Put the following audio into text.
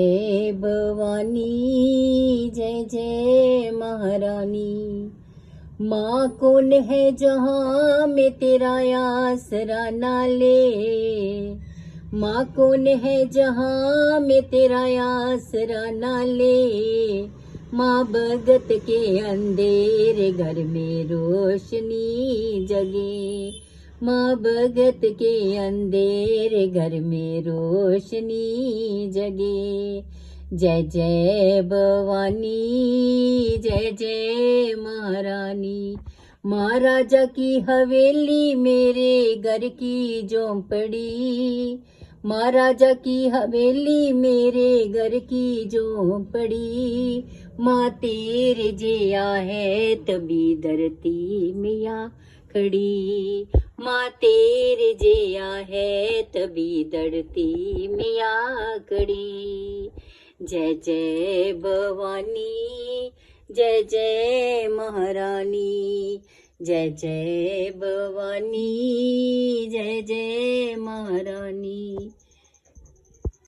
जय भवानी जय जय महारानी। माँ कौन है जहाँ में तेरा आसरा ना ले। माँ कौन है जहाँ में तेरा आसरा ना ले। माँ भगत के अंधेरे घर में रोशनी जगे। माँ भगत के अंधेरे घर में रोशनी जगे। जय जय भवानी जय जय महारानी। महाराजा की हवेली मेरे घर की झोंपड़ी। महाराजा की हवेली मेरे घर की झोंपड़ी। माँ तेरे जिया है तभी धरती मैया खड़ी। माँ तेरे जिया है तभी धरती मैया खड़ी। जय जय भवानी जय जय महारानी। जय जय भवानी जय जय महारानी।